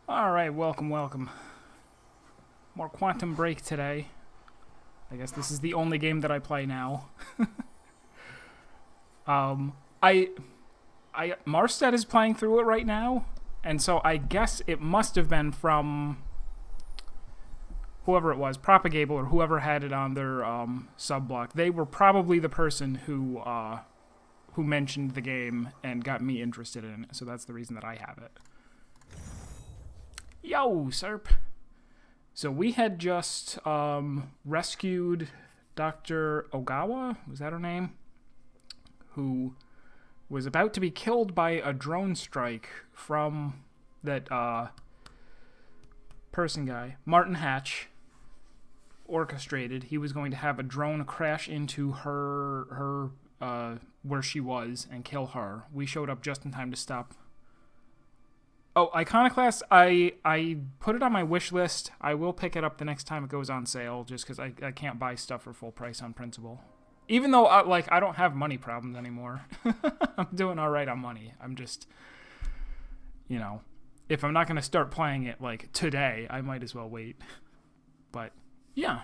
Alright, welcome, welcome. More Quantum Break today. I guess this is the only game that I play now. Marstead is playing through it right now, and so I guess it must have been from whoever it was, Propagable, or whoever had it on their sub-block. They were probably the person who mentioned the game and got me interested in it, so that's the reason that I have it. Yo, Serp! So we had just rescued Dr. Ogawa, was that her name? Who was about to be killed by a drone strike from that person guy. Martin Hatch orchestrated. He was going to have a drone crash into her where she was and kill her. We showed up just in time to stop. Oh, Iconoclast, I put it on my wish list. I will pick it up the next time it goes on sale, just because I can't buy stuff for full price on principle. Even though, I don't have money problems anymore. I'm doing all right on money. I'm just, if I'm not going to start playing it, today, I might as well wait. But, yeah.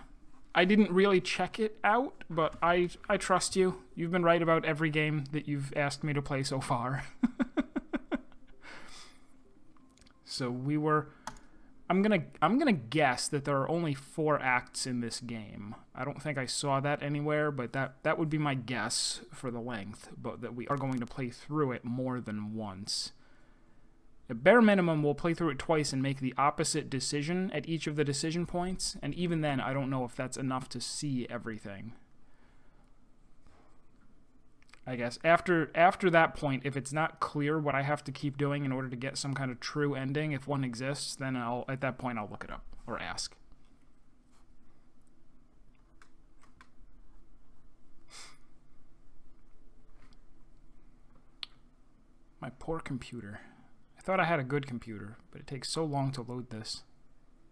I didn't really check it out, but I trust you. You've been right about every game that you've asked me to play so far. So I'm gonna guess that there are only 4 acts in this game. I don't think I saw that anywhere, but that would be my guess for the length, but that we are going to play through it more than once. At bare minimum, we'll play through it twice and make the opposite decision at each of the decision points, and even then, I don't know if that's enough to see everything. I guess after that point, if it's not clear what I have to keep doing in order to get some kind of true ending, if one exists, then at that point I'll look it up or ask. My poor computer. I thought I had a good computer, but it takes so long to load this.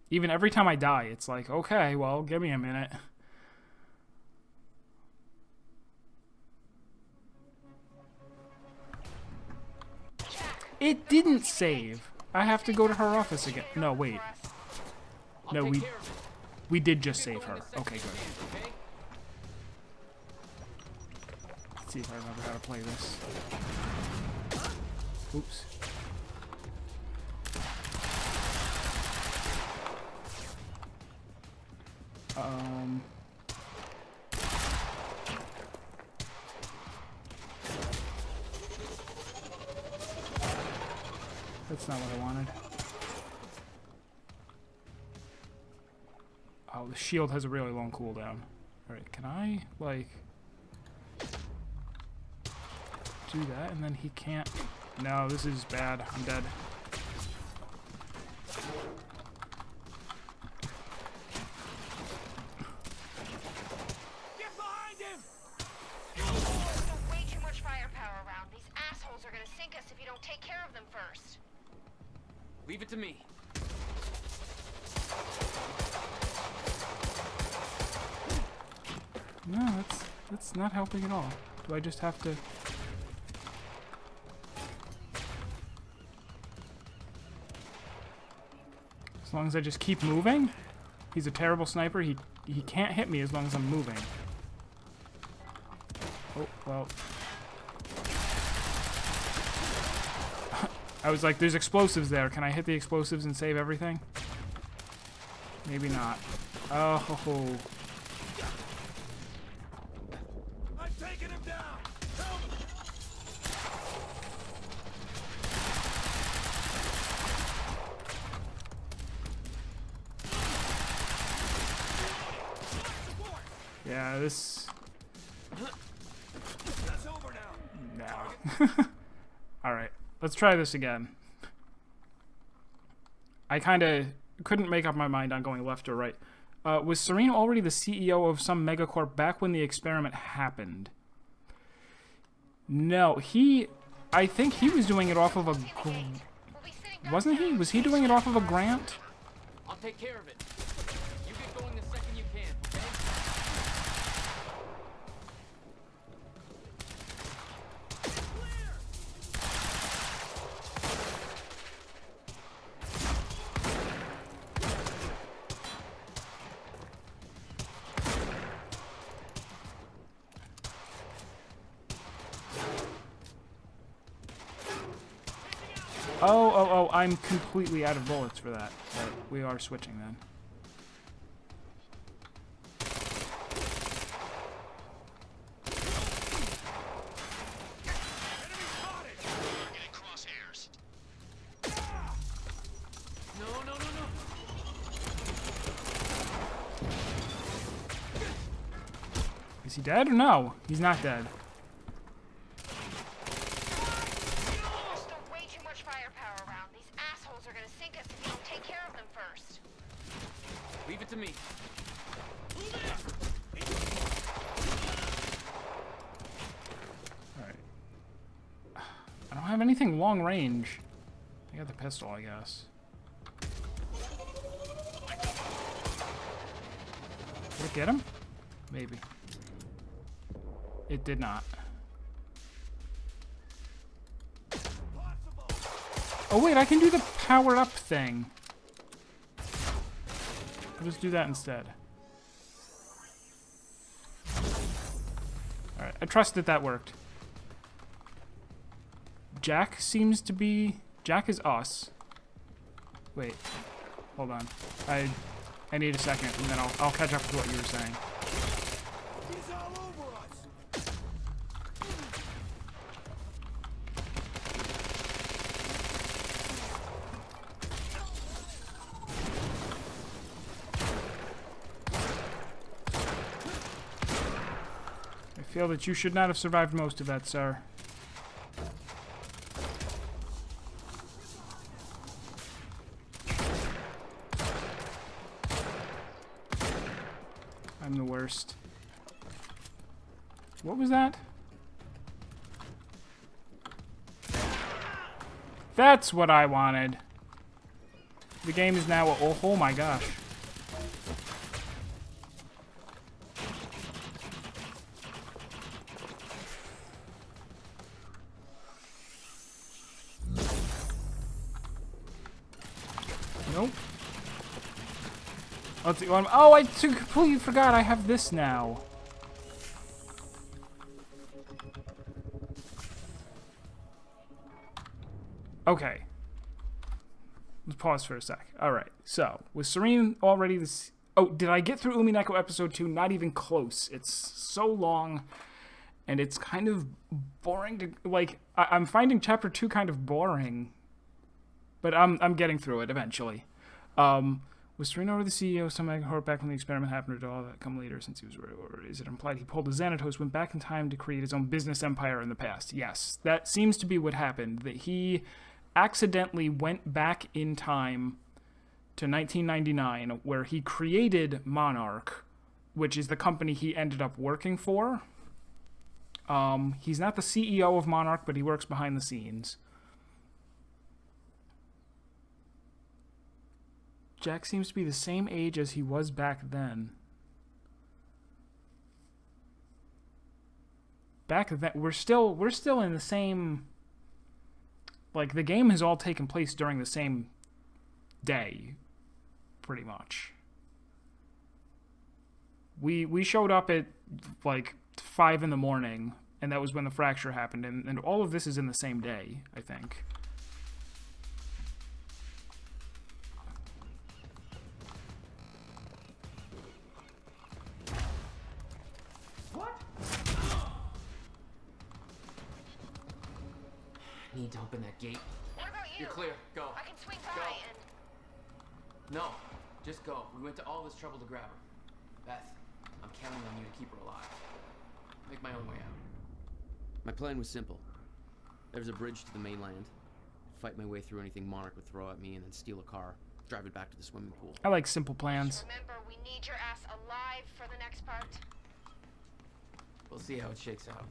Even every time I die, it's like, okay, well, give me a minute. It didn't save. I have to go to her office again. No, wait. No, we did just save her. Okay, good. Let's see if I remember how to play this. Oops. That's not what I wanted. Oh, the shield has a really long cooldown. Alright, can I, do that and then he can't... No, this is bad. I'm dead. Get behind him! There's way too much firepower around. These assholes are gonna sink us if you don't take care of them first. Leave it to me. No, that's not helping at all. Do I just have to... As long as I just keep moving? He's a terrible sniper. He can't hit me as long as I'm moving. Oh, well... I was like, there's explosives there. Can I hit the explosives and save everything? Maybe not. Oh, ho, ho. I'm taking him down. Help! Yeah, this... That's over now. No. Alright. Let's try this again. I kind of couldn't make up my mind on going left or right. Was Serene already the CEO of some megacorp back when the experiment happened? No, I think he was doing it off of a... Wasn't he? Was he doing it off of a grant? I'll take care of it. You get going the second you can, okay? Oh, I'm completely out of bullets for that. But we are switching then. No. Is he dead or no? He's not dead. There's still way too much firepower around. These assholes are gonna sink us if you don't take care of them first. Leave it to me. Alright. I don't have anything long range. I got the pistol, I guess. Did it get him? Maybe. It did not. Oh wait, I can do the power up thing. I'll just do that instead. Alright, I trust that that worked. Jack seems to be... Jack is us. Wait. Hold on. I need a second, and then I'll catch up with what you were saying. He's all over us. I feel that you should not have survived most of that, sir. I'm the worst. What was that? That's what I wanted. The game is now... Oh my gosh. Nope. Oh, I completely forgot I have this now. Okay. Let's pause for a sec. Alright, so, was Serene already this... Oh, did I get through Umineko episode 2? Not even close. It's so long, and it's kind of boring to... Like, I'm finding chapter 2 kind of boring. But I'm getting through it eventually. Was Serena or the CEO somehow hurt back when the experiment happened, or did all that come later since he was... Or is it implied he pulled a Xanatos, went back in time to create his own business empire in the past? Yes, that seems to be what happened. That he accidentally went back in time to 1999, where he created Monarch, which is the company he ended up working for. He's not the CEO of Monarch, but he works behind the scenes. Jack seems to be the same age as he was back then. Back then, we're still in the same... Like, the game has all taken place during the same day, pretty much. We showed up at, like, 5 in the morning, and that was when the fracture happened, and all of this is in the same day, I think. Need to open that gate. What about you? You're clear. Go. I can swing Go. by and... No, just go. We went to all this trouble to grab her. Beth, I'm counting on you to keep her alive. Make my own way out. My plan was simple. There was a bridge to the mainland. Fight my way through anything Monarch would throw at me, and then steal a car, drive it back to the swimming pool. I like simple plans. Remember, we need your ass alive for the next part. We'll see how it shakes out.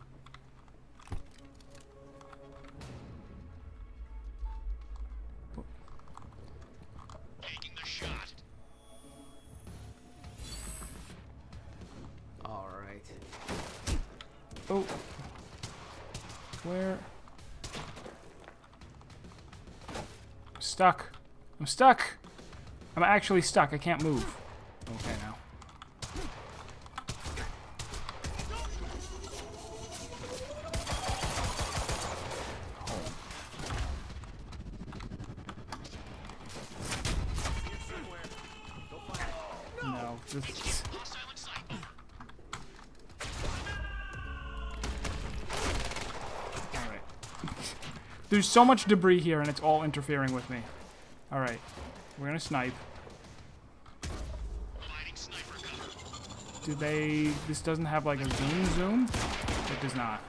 Taking the shot. All right. Oh. Where? I'm stuck. I'm stuck. I'm actually stuck. I can't move. Okay, now. This- Hostile in sight. Alright. There's so much debris here and it's all interfering with me. Alright. We're gonna snipe. Lighting sniper cover. Do they... This doesn't have like a zoom? It does not.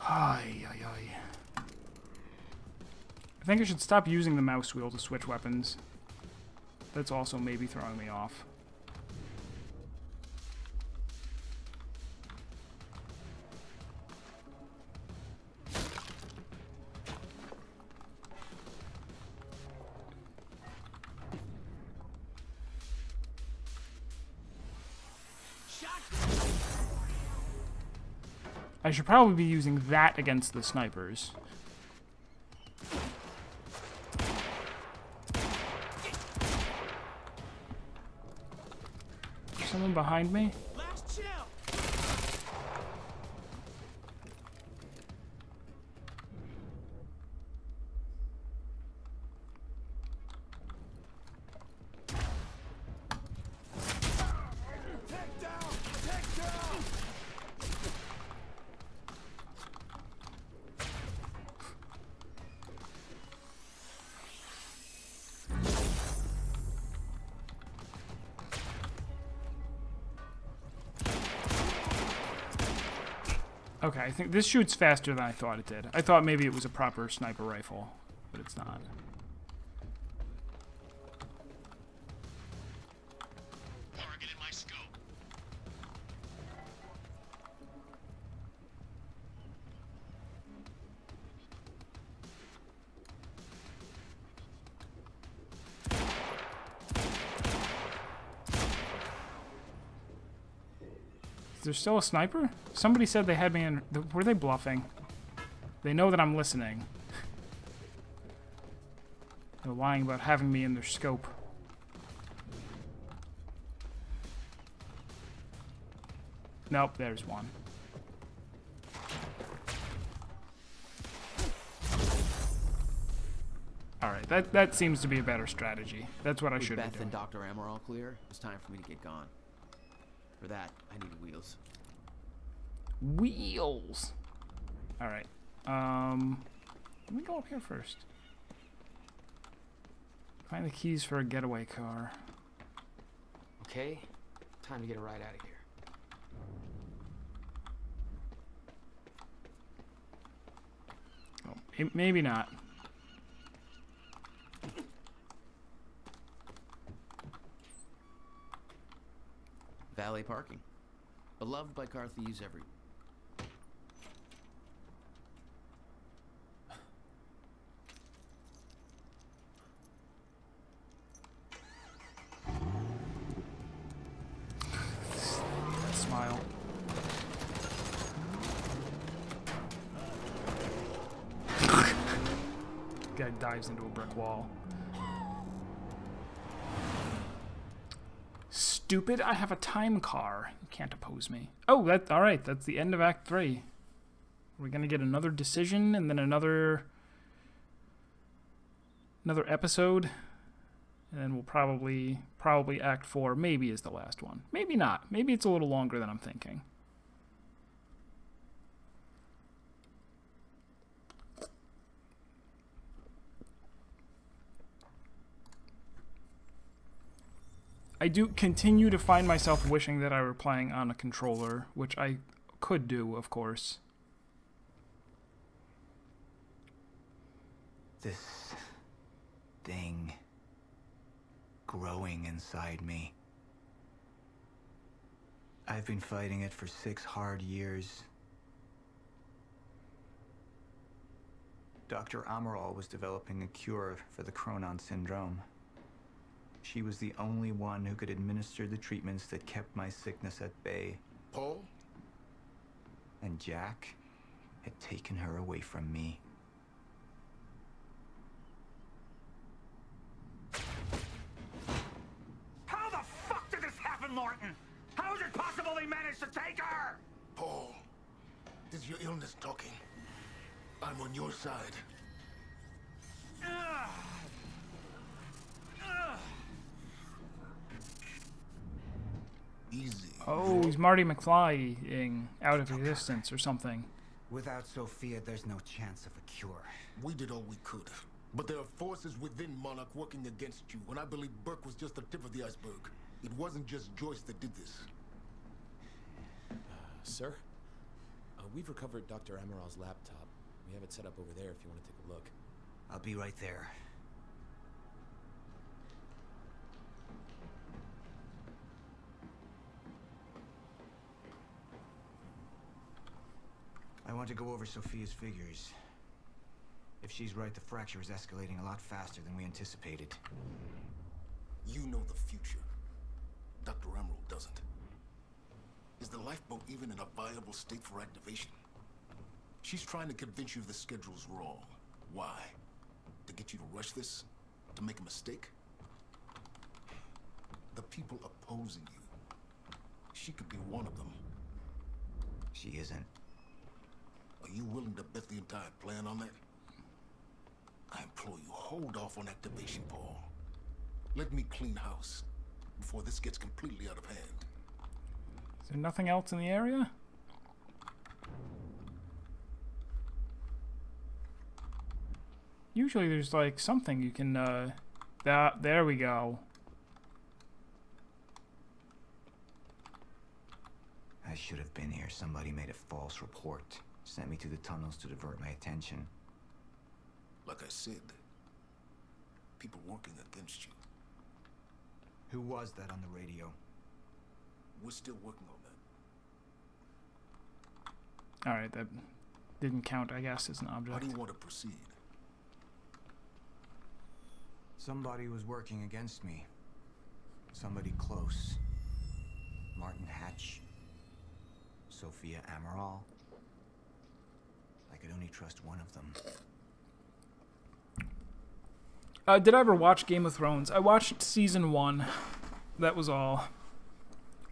Ay, ay, ay. I think I should stop using the mouse wheel to switch weapons. That's also maybe throwing me off. I should probably be using that against the snipers. Someone behind me? Last chill. Take down. Take down. Okay, I think this shoots faster than I thought it did. I thought maybe it was a proper sniper rifle, but it's not. Target in my scope. Is there still a sniper? Somebody said they had me in... Were they bluffing? They know that I'm listening. They're lying about having me in their scope. Nope, there's one. Alright, that seems to be a better strategy. That's what I With should be Beth doing. and Dr. Amor all clear, it's time for me to get gone. For that, I need wheels. Wheels! Alright. Let me go up here first. Find the keys for a getaway car. Okay, time to get a ride out of here. Oh, maybe not. Valet parking. Beloved by car thieves every... Smile. Guy dives into a brick wall. Stupid, I have a time car. You can't oppose me. Oh, alright, that's the end of Act 3. We're gonna get another decision and then another episode. And then we'll probably Act 4 maybe is the last one. Maybe not. Maybe it's a little longer than I'm thinking. I do continue to find myself wishing that I were playing on a controller, which I could do, of course. This thing growing inside me. I've been fighting it for 6 hard years. Dr. Amaral was developing a cure for the Cronon syndrome. She was the only one who could administer the treatments that kept my sickness at bay. Paul? And Jack had taken her away from me. How the fuck did this happen, Morton? How is it possible they managed to take her? Paul, this is your illness talking. I'm on your side. Oh, he's Marty McFly-ing out of existence or something. Without Sophia, there's no chance of a cure. We did all we could. But there are forces within Monarch working against you, and I believe Burke was just the tip of the iceberg. It wasn't just Joyce that did this. Sir? We've recovered Dr. Amaral's laptop. We have it set up over there if you want to take a look. I'll be right there. I want to go over Sophia's figures. If she's right, the fracture is escalating a lot faster than we anticipated. You know the future. Dr. Emerald doesn't. Is the lifeboat even in a viable state for activation? She's trying to convince you the schedule's wrong. Why? To get you to rush this? To make a mistake? The people opposing you. She could be one of them. She isn't. Are you willing to bet the entire plan on that? I implore you, hold off on activation, Paul. Let me clean house before this gets completely out of hand. Is there nothing else in the area? Usually there's like something you can, there we go. I should have been here. Somebody made a false report. Sent me to the tunnels to divert my attention. Like I said, people working against you. Who was that on the radio? We're still working on that. Alright, that didn't count, I guess, as an How object. do you want to proceed? Somebody was working against me. Somebody close. Martin Hatch. Sophia Amaral. I could only trust one of them. Did I ever watch Game of Thrones? I watched season 1. That was all.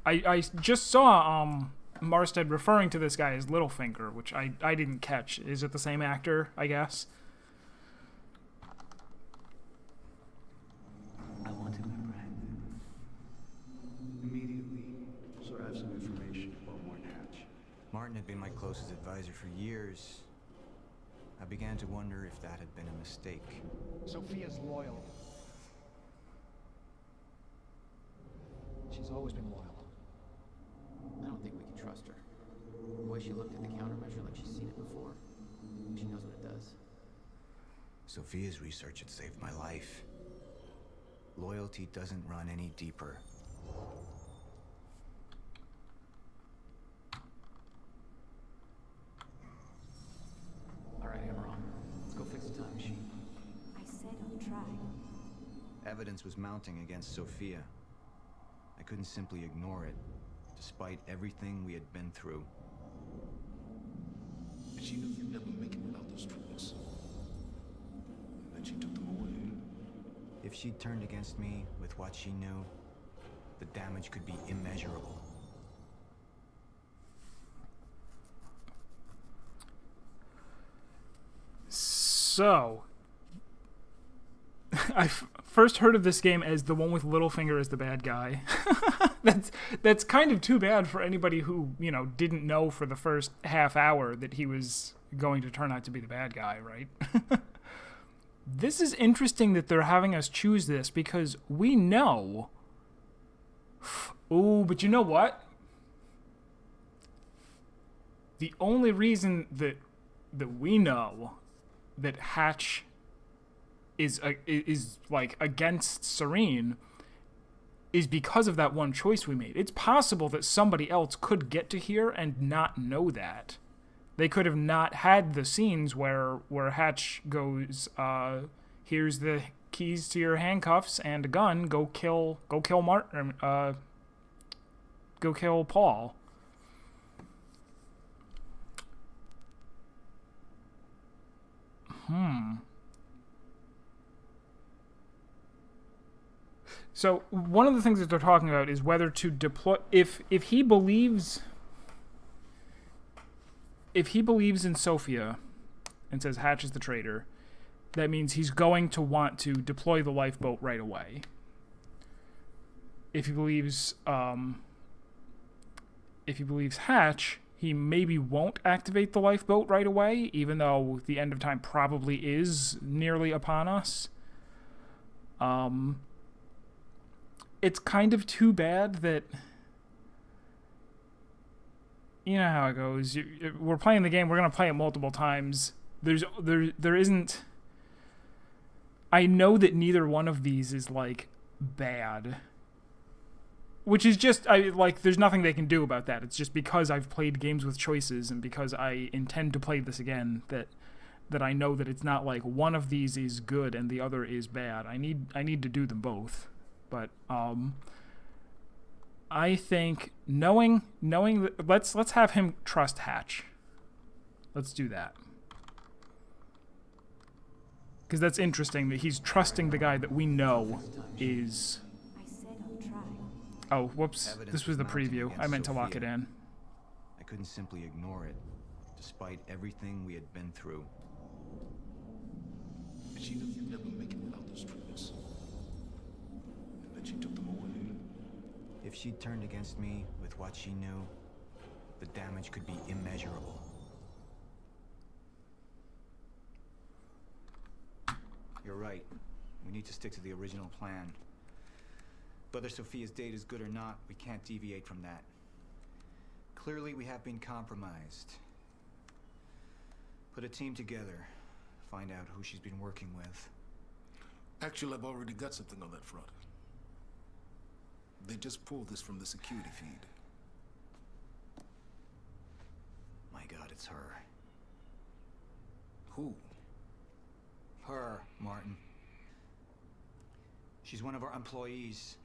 I just saw Marstead referring to this guy as Littlefinger, which I didn't catch. Is it the same actor, I guess? I want him in red. Immediately. Sir, I have some information about Martin Hatch. Martin had been my closest advisor for years. I began to wonder if that had been a mistake. Sophia's loyal. She's always been loyal. I don't think we can trust her. The way she looked at the countermeasure like she's seen it before. She knows what it does. Sophia's research had saved my life. Loyalty doesn't run any deeper. Alright, Amaral. Let's go fix the time machine. I said I'll try. Evidence was mounting against Sophia. I couldn't simply ignore it, despite everything we had been through. She knew you'd never make it without those treatments. And then she took them away. If she'd turned against me with what she knew, the damage could be immeasurable. So, I first heard of this game as the one with Littlefinger as the bad guy. That's kind of too bad for anybody who, you know, didn't know for the first half hour that he was going to turn out to be the bad guy, right? This is interesting that they're having us choose this because we know. Ooh, but you know what? The only reason that we know that Hatch is like against Serene is because of that one choice we made. It's possible that somebody else could get to here and not know that. They could have not had the scenes where Hatch goes, here's the keys to your handcuffs and a gun, go kill Martin, go kill Paul. So one of the things that they're talking about is whether to deploy if he believes in Sophia and says Hatch is the traitor, that means he's going to want to deploy the lifeboat right away. If he believes if he believes Hatch, he maybe won't activate the lifeboat right away, even though the end of time probably is nearly upon us. It's kind of too bad that, you know how it goes. We're playing the game. We're gonna play it multiple times. There isn't. I know that neither one of these is like bad, which is just there's nothing they can do about that. It's just because I've played games with choices and because I intend to play this again that I know that it's not like one of these is good and the other is bad. I need to do them both. But I think knowing that, let's have him trust Hatch. Let's do that. Because that's interesting that he's trusting the guy that we know is... Oh, whoops. This was the preview. I meant to lock it in. I couldn't simply ignore it, despite everything we had been through. She knew you'd never make it without those treatments. And then she took them away. If she'd turned against me with what she knew, the damage could be immeasurable. You're right. We need to stick to the original plan. Whether Sophia's date is good or not, we can't deviate from that. Clearly, we have been compromised. Put a team together. Find out who she's been working with. Actually, I've already got something on that front. They just pulled this from the security feed. My God, it's her. Who? Her, Martin. She's one of our employees.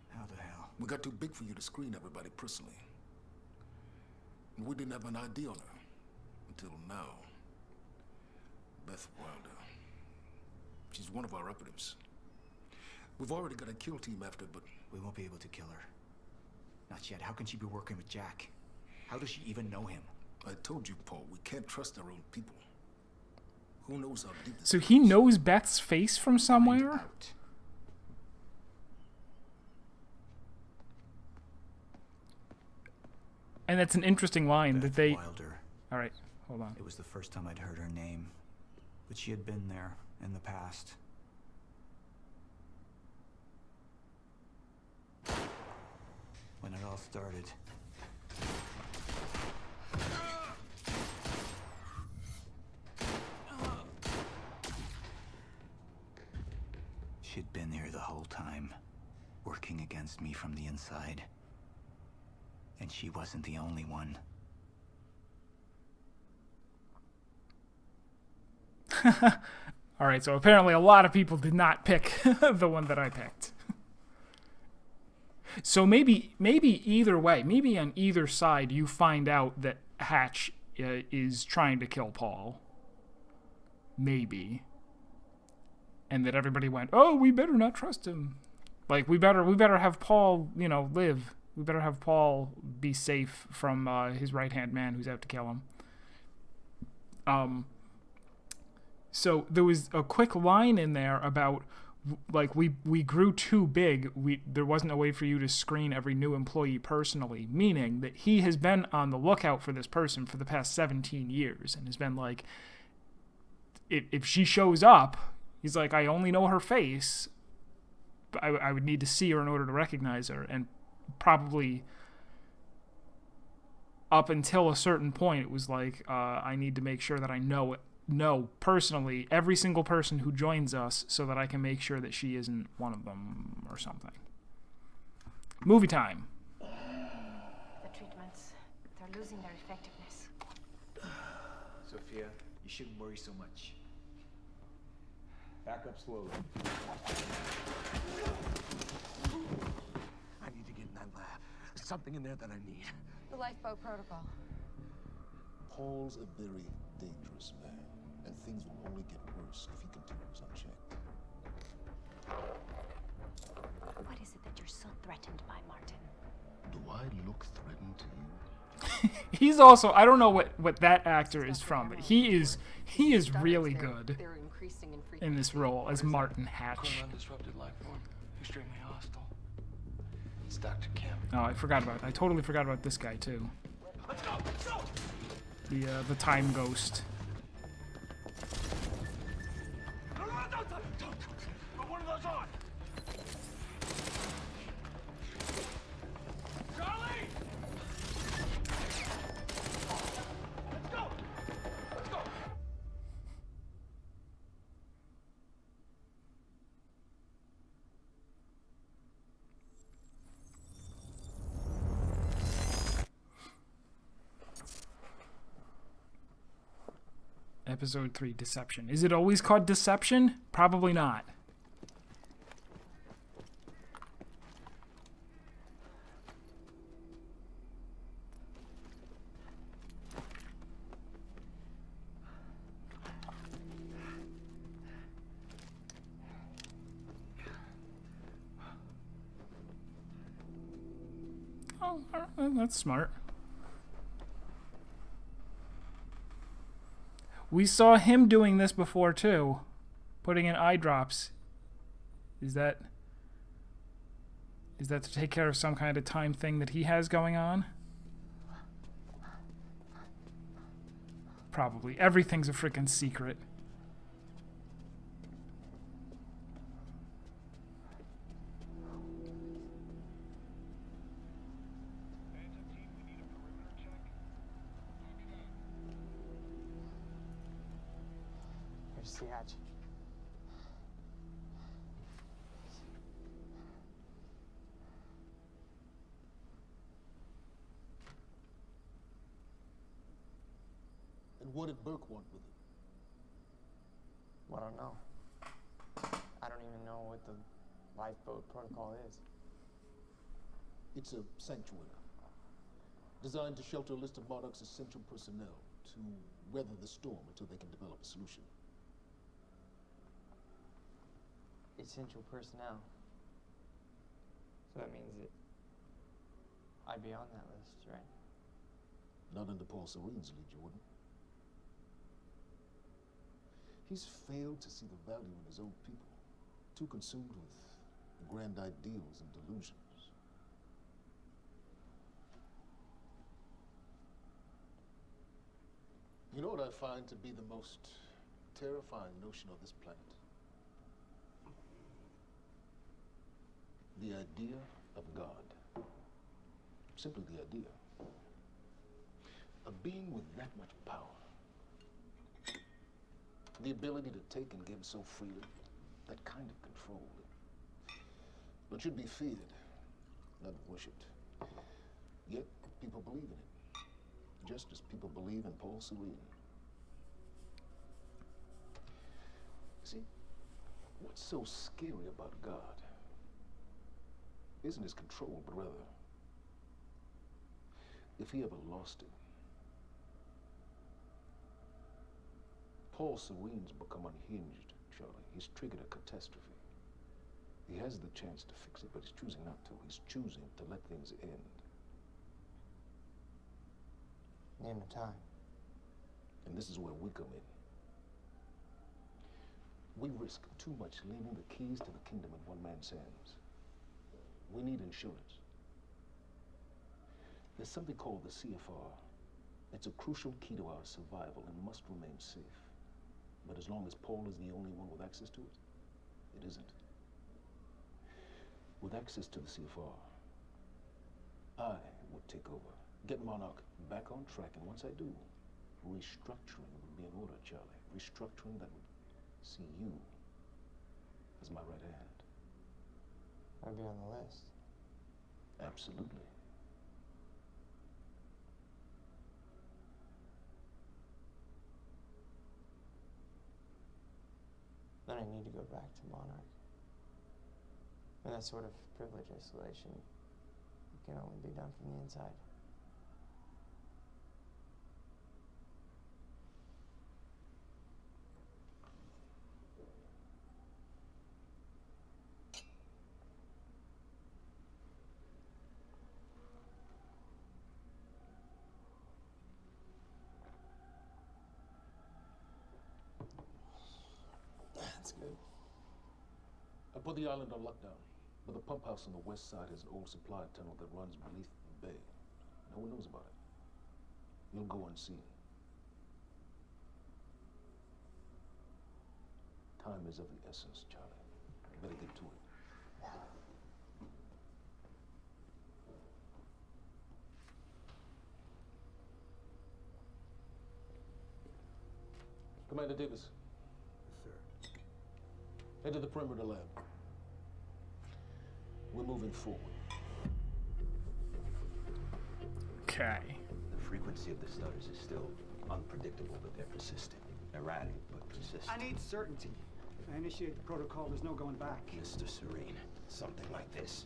How the hell? We got too big for you to screen everybody personally. We didn't have an ID on her. Until now. Beth Wilder. She's one of our operatives. We've already got a kill team after, but... We won't be able to kill her. Not yet. How can she be working with Jack? How does she even know him? I told you, Paul, we can't trust our own people. Who knows how deep this So he knows Beth's face from somewhere? And that's an interesting line Beth that they... Wilder. All right, hold on. It was the first time I'd heard her name, but she had been there in the past. When it all started. She'd been here the whole time, working against me from the inside. And she wasn't the only one. All right, so apparently a lot of people did not pick the one that I picked. So maybe either way, maybe on either side, you find out that Hatch is trying to kill Paul. Maybe. And that everybody went, oh, we better not trust him. Like, we better have Paul, live. We better have Paul be safe from his right-hand man who's out to kill him. So there was a quick line in there about, like, we grew too big. There wasn't a way for you to screen every new employee personally, meaning that he has been on the lookout for this person for the past 17 years and has been like, if she shows up, he's like, I only know her face. But I would need to see her in order to recognize her, and probably up until a certain point, it was like, I need to make sure that I know personally every single person who joins us so that I can make sure that she isn't one of them or something. Movie time. The treatments, they're losing their effectiveness. Sophia, you shouldn't worry so much. Back up slowly. I need to get in that lab. There's something in there that I need. The lifeboat protocol. Paul's a very dangerous man, and things will only get worse if he continues unchecked. What is it that you're so threatened by, Martin? Do I look threatened to you? He's also, I don't know what that actor is from, but he is really good in this role as Martin Hatch. Undisrupted life form, extremely hostile. It's Dr. Kim. Oh, I totally forgot about this guy too. Let's go! Let's go! The time ghost. Don't. Put one of those on! Charlie! Let's go! Let's go! Episode 3, Deception. Is it always called Deception? Probably not. Oh, that's smart. We saw him doing this before too, putting in eye drops. Is that to take care of some kind of time thing that he has going on? Probably. Everything's a freaking secret. Here's the hatch. And what did Burke want with it? Well, I don't know. I don't even know what the lifeboat protocol is. It's a sanctuary, designed to shelter a list of Monarch's essential personnel to weather the storm until they can develop a solution. Essential personnel. So that means that I'd be on that list, right? Not under Paul Serene's lead, you wouldn't. He's failed to see the value in his own people, too consumed with grand ideals and delusions. You know what I find to be the most terrifying notion of this planet? The idea of God. Simply the idea. A being with that much power. The ability to take and give so freely. That kind of control. But should be feared, not worshipped. Yet people believe in it. Just as people believe in Paul Serene. See, what's so scary about God isn't his control, but rather, if he ever lost it. Paul Serene's become unhinged, Charlie. He's triggered a catastrophe. He has the chance to fix it, but he's choosing not to. He's choosing to let things end. The end of time. And this is where we come in. We risk too much leaving the keys to the kingdom in one man's hands. We need insurance. There's something called the CFR. It's a crucial key to our survival and must remain safe. But as long as Paul is the only one with access to it, it isn't. With access to the CFR, I would take over. Get Monarch back on track, and once I do, restructuring would be in order, Charlie. Restructuring that would see you as my right hand. I'd be on the list. Absolutely. Then I need to go back to Monarch. And that sort of privilege isolation can only be done from the inside. That's good. I put the island on lockdown. But the pump house on the west side has an old supply tunnel that runs beneath the bay. No one knows about it. You'll go unseen. Time is of the essence, Charlie. Better get to it. Commander Davis. Yes, sir. Head to the perimeter lab. We're moving forward. Okay. The frequency of the stutters is still unpredictable, but they're persistent. Erratic, but persistent. I need certainty. If I initiate the protocol, there's no going back. Mr. Serene, something like this.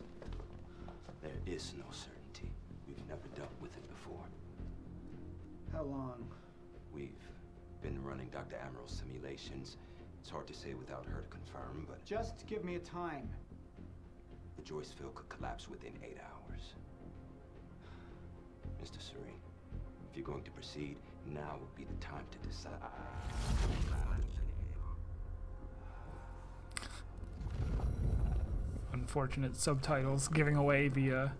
There is no certainty. We've never dealt with it before. How long? We've been running Dr. Amaril's simulations. It's hard to say without her to confirm, but... Just give me a time. The Joyce field could collapse within 8 hours. Mr. Serene, if you're going to proceed, now would be the time to decide. Unfortunate subtitles giving away the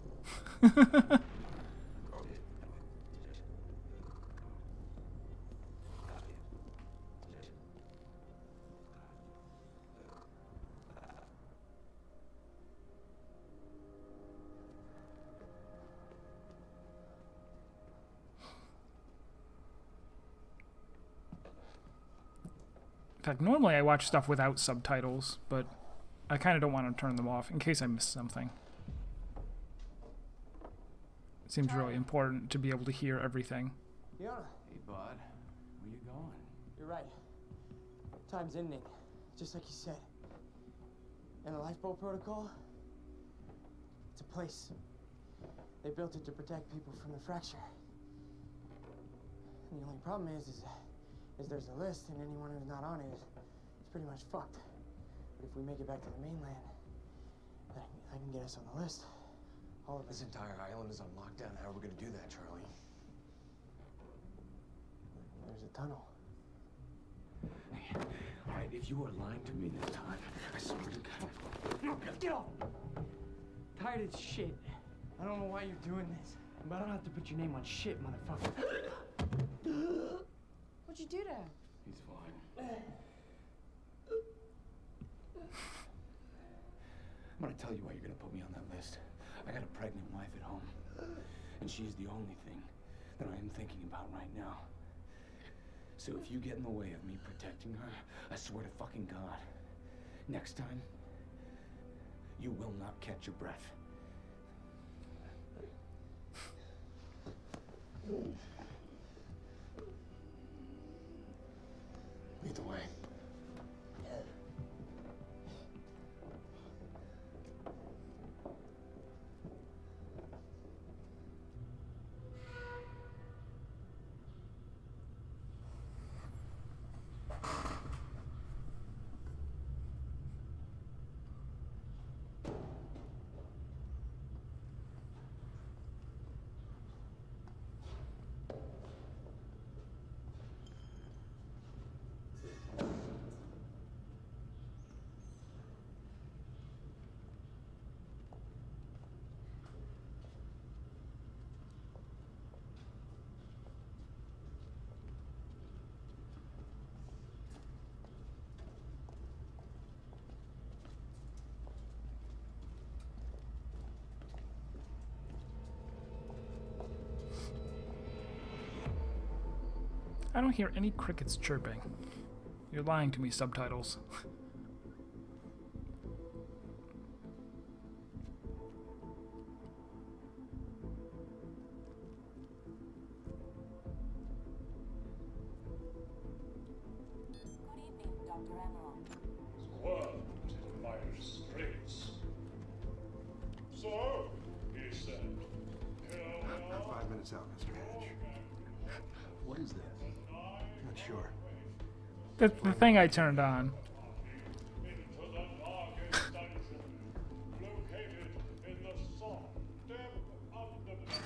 In fact, normally I watch stuff without subtitles, but I kind of don't want to turn them off in case I miss something. It seems really important to be able to hear everything. Fiona, Hey, bud. Where you going? you're right. Time's ending, just like you said. And the lifeboat protocol? It's a place. They built it to protect people from the fracture. And the only problem is there's a list, and anyone who's not on it is pretty much fucked. But if we make it back to the mainland, I can get us on the list. All of This entire island is on lockdown. How are we gonna do that, Charlie? There's a tunnel. All right, if you are lying to me this time, I swear to God. Get off! Tired as shit. I don't know why you're doing this, but I don't have to put your name on shit, motherfucker. What'd you do to him? He's fine. I'm gonna tell you why you're gonna put me on that list. I got a pregnant wife at home, and she's the only thing that I am thinking about right now. So if you get in the way of me protecting her, I swear to fucking God, next time, you will not catch your breath. Lead the way. I don't hear any crickets chirping. You're lying to me, subtitles. So, he said, I'm 5 minutes out, Mr. Hatch. What is that? Not sure. That's the thing I turned on. into the darkest dungeon, located in the soft depth of the pit.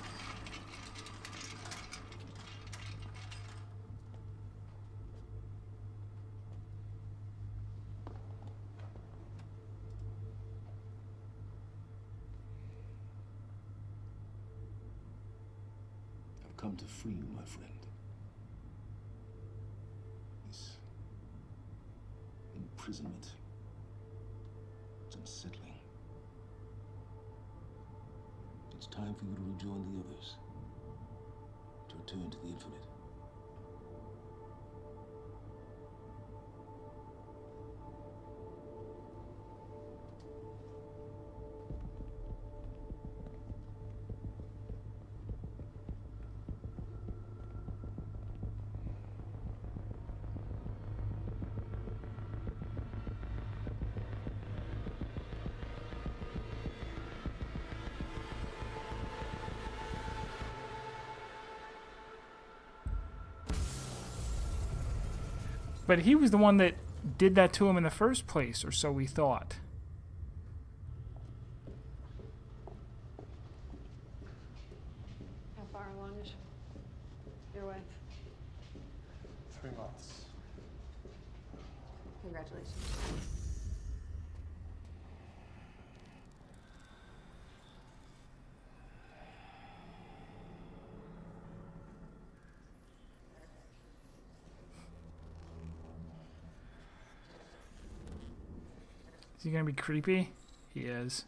come to free you, my friend. This imprisonment, it's unsettling. It's time for you to rejoin the others, to return to the infinite. But he was the one that did that to him in the first place, or so we thought. How far along is your wife? 3 months. Congratulations. Is he gonna be creepy? He is.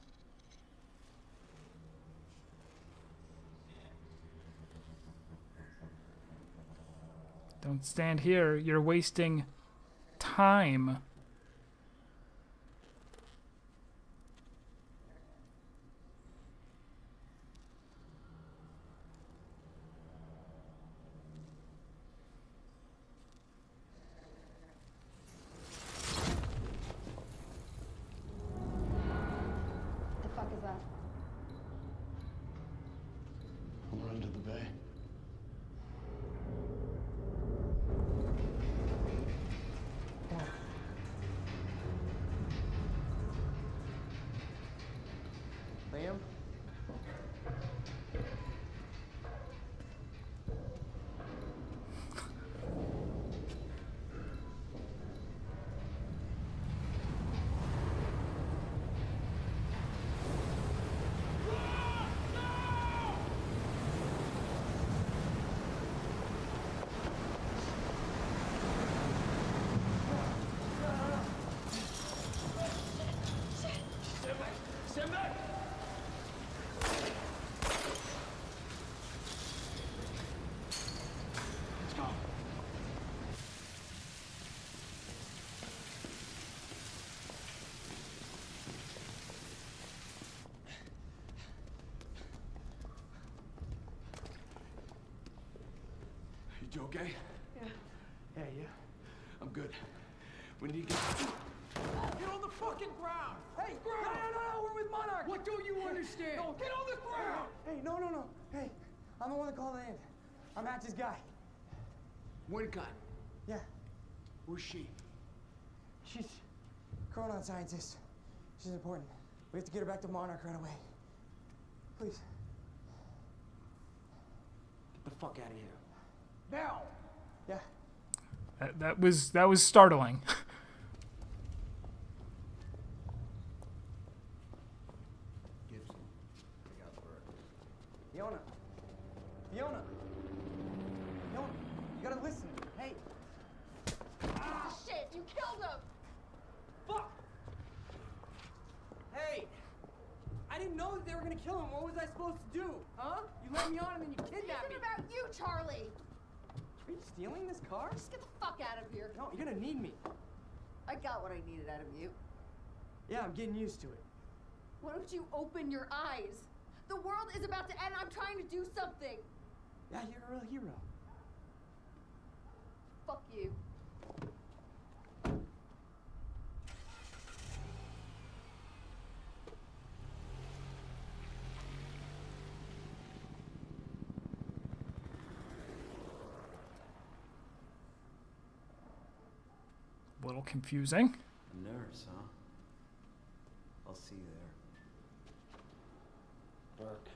Don't stand here. You're wasting time. The fuck is that? We're under the bay. Liam? Stand back! Let's go. You okay? Yeah. Yeah, you? I'm good. We need to get... Get on the fucking ground! Hey, no, we're with Monarch! What don't you understand? No, Get on the ground! Hey, no. Hey, I'm the one that called it in. I'm Hatch's guy. Wincott. Yeah, Who's she? she's Chronon scientist. She's important. We have to get her back to Monarch right away. Please. Get the fuck out of here. Now! Yeah. That was startling. Gibson, I got Burke. Fiona, you gotta listen. Hey. Ah, shit! You killed him! Fuck! Hey! I didn't know that they were gonna kill him. What was I supposed to do? Huh? You let me on and then you This kidnapped me. isn't about you, Charlie! Are you stealing this car? Just get the fuck out of here. No, you're gonna need me. I got what I needed out of you. Yeah, I'm getting used to it. Why don't you open your eyes? The world is about to end. I'm trying to do something. Yeah, you're a real hero. Fuck you. A little confusing. Nurse, huh? I'll see you there. Burke.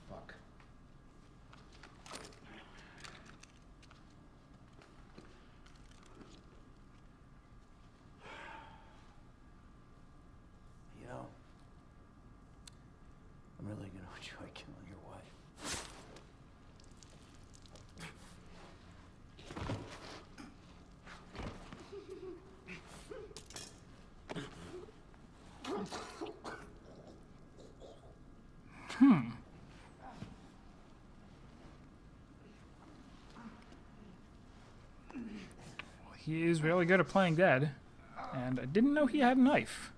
Fuck. You know, I'm really gonna enjoy killing your wife. He is really good at playing dead. And I didn't know he had a knife.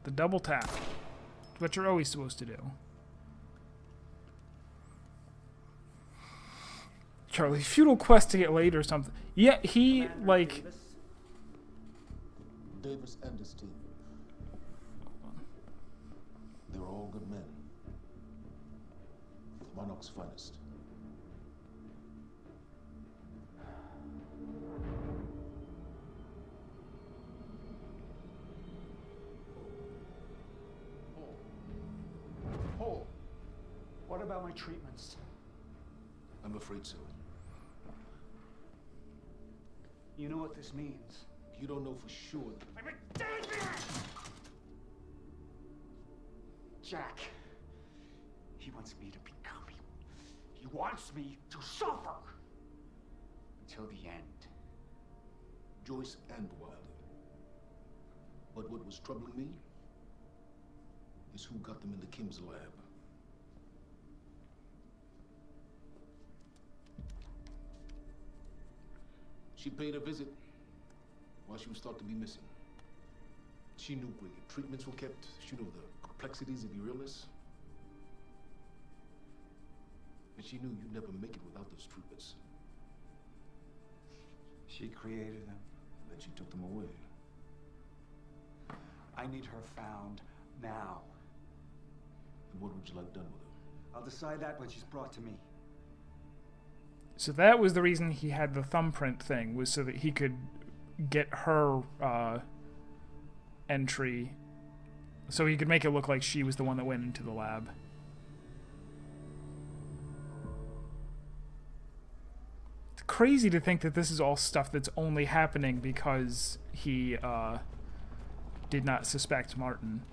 The double tap. What you're always supposed to do. Charlie, futile quest to get laid or something. Yeah, he, like... Davis and his team. They were all good men. Monarch's finest. Paul, what about my treatments? I'm afraid so. You know what this means? You don't know for sure. I'm a dangerous! Jack. He wants me to become him. He wants me to suffer. Until the end. Joyce and Wilder. But what was troubling me is who got them into Kim's lab. She paid a visit while she was thought to be missing. She knew where your treatments were kept. She knew the complexities of your illness. And she knew you'd never make it without those treatments. She created them. Then she took them away. I need her found now. And what would you like done with her? I'll decide that when she's brought to me. So that was the reason he had the thumbprint thing, was so that he could get her entry, so he could make it look like she was the one that went into the lab. It's crazy to think that this is all stuff that's only happening because he did not suspect Martin.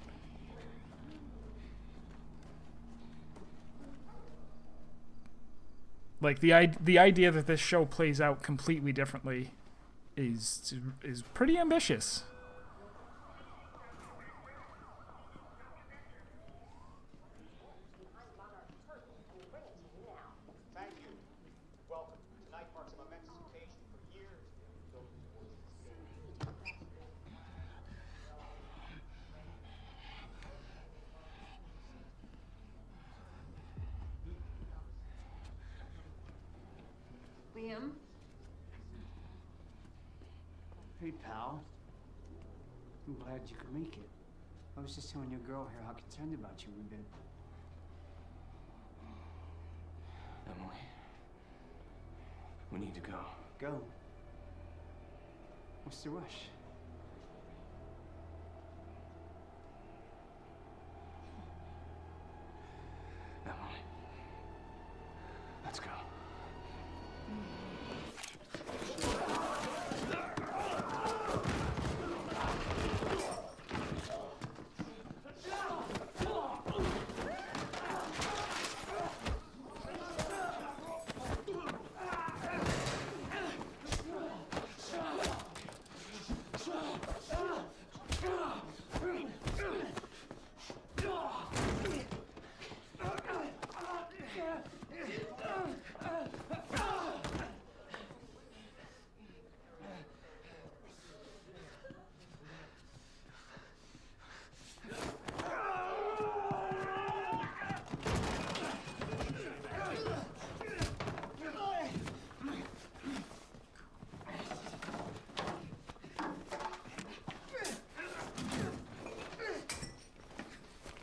Like, the idea that this show plays out completely differently is pretty ambitious. Thank you. Welcome. Tonight marks a momentous occasion for years. Liam? Hey, pal. I'm glad you could make it. I was just telling your girl here how concerned about you we've been. Emily, we need to go. Go. What's the rush? Emily, let's go.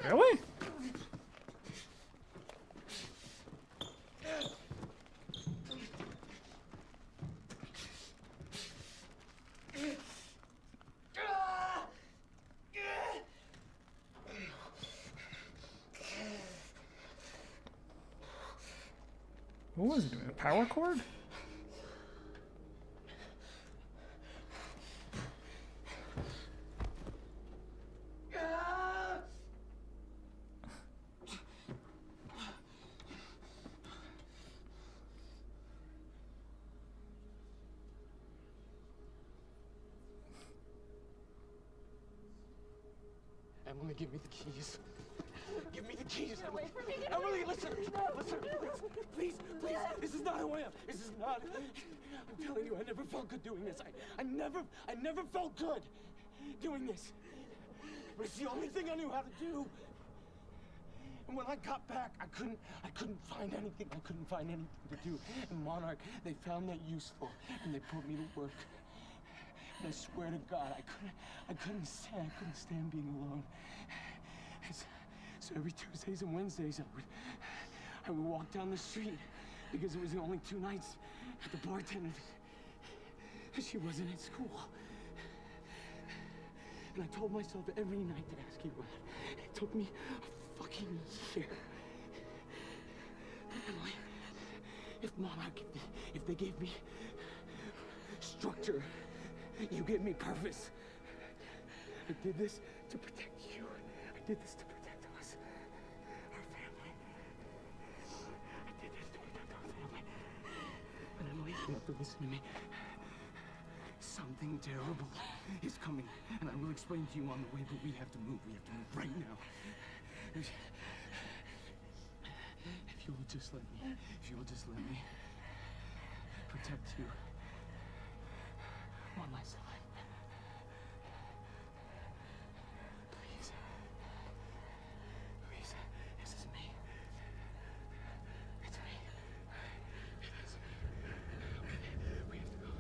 Really? What was he doing? A power cord? Emily, give me the keys. Give me the keys. Get away from me. Get Emily, away. listen. Listen, please. This is not who I am. This is not. I'm telling you, I never felt good doing this. I never felt good doing this. But it's the only thing I knew how to do. And when I got back, I couldn't find anything. I couldn't find anything to do. And Monarch, they found that useful, and they put me to work. And I swear to God, I couldn't stand being alone. So every Tuesdays and Wednesdays, I would walk down the street because it was the only 2 nights at the bartender. She wasn't at school. And I told myself every night to ask you out. It took me a fucking year. Emily, if Monarch, if they gave me structure, you gave me purpose. I did this to protect you. I did this to protect us, our family. I did this to protect our family. And Emily, you have to listen to me. Something terrible is coming, and I will explain to you on the way, but we have to move. We have to move right now. If you will just let me protect you on my side. Please. Please, this is me. It's me. It is me. Okay, we have to go.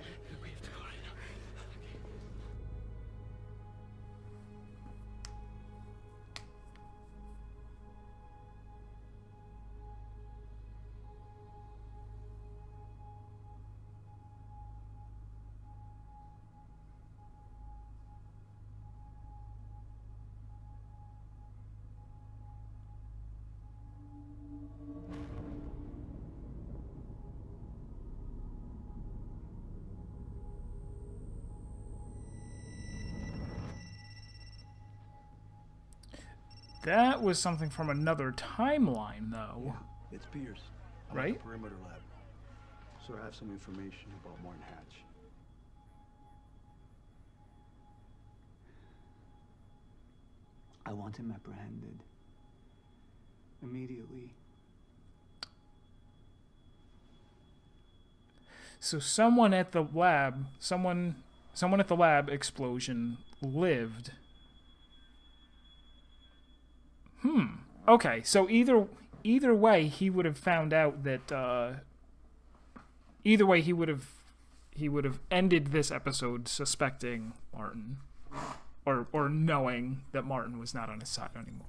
We have to go right now. Okay. That was something from another timeline, though. Yeah, it's Pierce. I'm Right? at the Perimeter Lab. So I have some information about Martin Hatch. I want him apprehended. Immediately. So someone at the lab, someone at the lab explosion lived. Okay, so either way he would have found out that either way he would have ended this episode suspecting Martin or knowing that Martin was not on his side anymore.